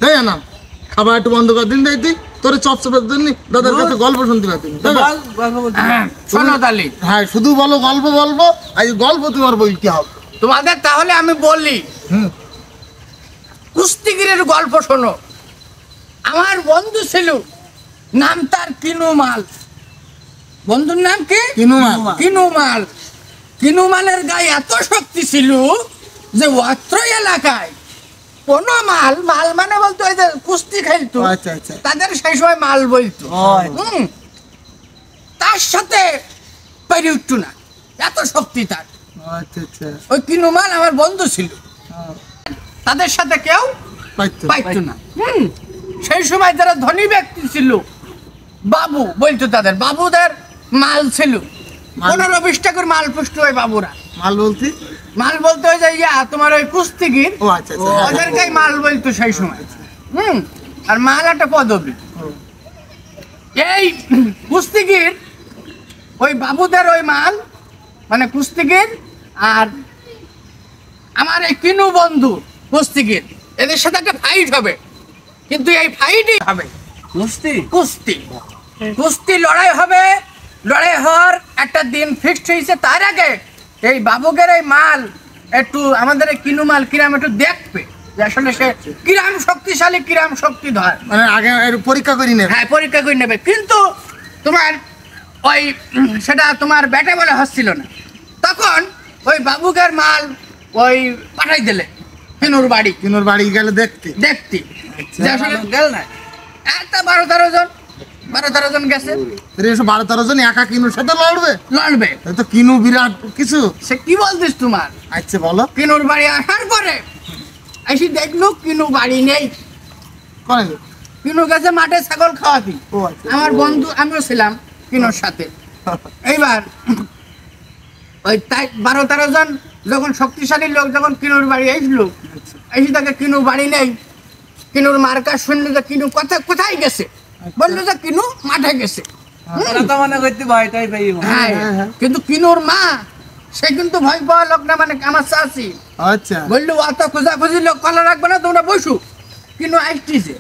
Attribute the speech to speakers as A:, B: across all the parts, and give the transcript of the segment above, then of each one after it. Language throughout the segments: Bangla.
A: তাই না খাবার একটু বন্ধ করে দিন দিই তোর চপচপের জন্য দাদার কাছে গল্প শুনতে পাচ্ছি হ্যাঁ শুধু বলো গল্প বলবো আজ গল্প তোমার বলতে হবে
B: তোমাদের। তাহলে আমি বললি কুস্তিগিরের গল্প শোনো। আমার বন্ধু ছিল, নাম তার কিনুমাল। বন্ধুর নাম কি? কিনুমাল। কিনুমালের গায়ে এত শক্তি ছিল যে অত্র এলাকায় কোন মাল মানে বলতো ওই যে কুস্তি খেলতো তাদের সেই সময় মাল বলতো, তার সাথে পেরে উঠতো না, এত শক্তি তার। ওই কিনুমাল আমার বন্ধু ছিল, তাদের সাথে কেউ পাইতো না। সেই সময় যারা ধনী ব্যক্তি ছিল, বাবু বলতো, তাদের বাবুদের মাল ছিল 15-20 টাকার মাল পুষ্ট। ওই বাবুরা মাল বলতে ওই যে তোমার ওই কুস্তিগির ওদেরকে মাল বলতো সেই সময়। আর মাল একটা পদবী। এই কুস্তিগির ওই বাবুদের ওই মাল মানে কুস্তিগির আর আমার এই কিনু বন্ধু কুস্তিগির, এদের সাথে একটা ফাইট হবে। কিন্তু এই ফাইটই হবে কুস্তি লড়াই হবে। লড়াই হওয়ার একটা দিন ফিক্সড হয়েছে। তার আগে এই বাবুকের এই মাল একটু আমাদের এই কিনু মাল কিরাম একটু দেখবে যে আসলে সে কিরাম শক্তিশালী, কিরাম শক্তিধর,
A: মানে আগে পরীক্ষা করে নেবে।
B: হ্যাঁ, পরীক্ষা করে নেবে। কিন্তু তোমার ওই সেটা তোমার ব্যাটে বলে হচ্ছিল না। তখন ওই বাবুকের মাল ওই পাঠাই দিলে কিনুর বাড়ি
A: গেলে দেখতে
B: গেল না। একটা 12-13 জন গেছে।
A: 12-13 জন একা কিনুর সাথে লড়বে তো কিনু বিরাট কিছু।
B: সে কি বলছিস তোমার?
A: আচ্ছা বলো।
B: কিনুর বাড়ি আসার পরে এসে দেখলো কিনু বাড়ি নেই। কিনু গেছে মাঠে ছাগল খাওয়াতি। আমার বন্ধু আমিও ছিলাম কিনুর সাথে। এইবার ওই তাই 12-13 জন যখন শক্তিশালী লোক যখন কিনুর বাড়ি আসলো, এসে তাকে কিনু বাড়ি নেই। কিনুর মার্কা শুনলো যে কিনু কোথায় গেছে, বললো যে কিনু মাঠে গেছে। কিন্তু কিনুর মা সে কিন্তু ভয় পাওয়া লোক না, মানে আমার চাষি বললো অত খোঁজাখুঁজি লোক কলা রাখবে না, তোমরা বসু, কিনু আসতেছে।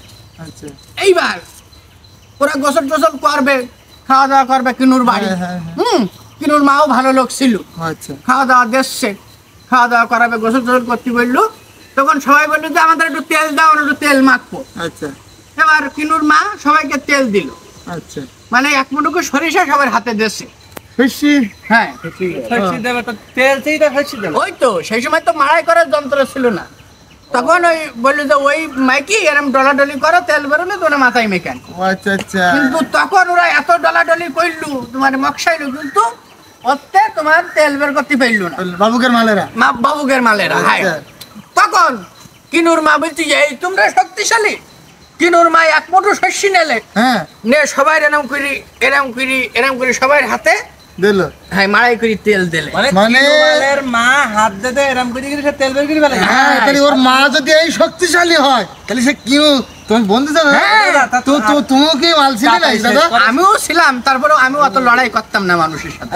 B: এইবার ওরা গোসল টোসল করবে, খাওয়া দাওয়া করবে কিনুর বাড়ি। কিনুর মাও ভালো লোক ছিল, খাওয়া দাওয়া দেখছে, খাওয়া দাওয়া করাবে, গোসল টোসল করতে বললো। তখন সবাই বললো যে আমাদের একটু তেল দাও, একটু তেল মাখবো। এবার কিনুর মা সবাইকে তেল দিল, মানে 1 মুঠো সরিষা সবার হাতে দেশে। হ্যাঁ, ওই তো সেই সময় তো মাড়াই করার যন্ত্র ছিল না। তখন ওই বললো যে ওই মাইকি এরম ডলাডলি করো, তেল বেরোলে তোরা মাথায় মেকান। কিন্তু তখন ওরা এত ডলাডলি করলু, তোমার মকসাইলু, কিন্তু ওতে তোমার তেল বের করতে পারলো না বাবুকের মালেরা। হ্যাঁ, তখন কিনুর মা বলছি এই তোমরা শক্তিশালী। কিনুর মা 1 মুঠো শস্য নেলে, সবাই এরম করি সবাই হাতে দিল। হ্যাঁ, মাড়াই করে তেল দিলে,
A: মানে মা হাত দিতে এরম করে তেল বের করে ফেলে। হ্যাঁ, তাহলে ওর মা যদি এই শক্তিশালী হয় তাহলে সে কিনু তোমার বন্ধু যাবে। তুমিও কি মাল ছিলে?
B: আমিও ছিলাম, তারপরে আমিও অত লড়াই করতাম না মানুষের সাথে।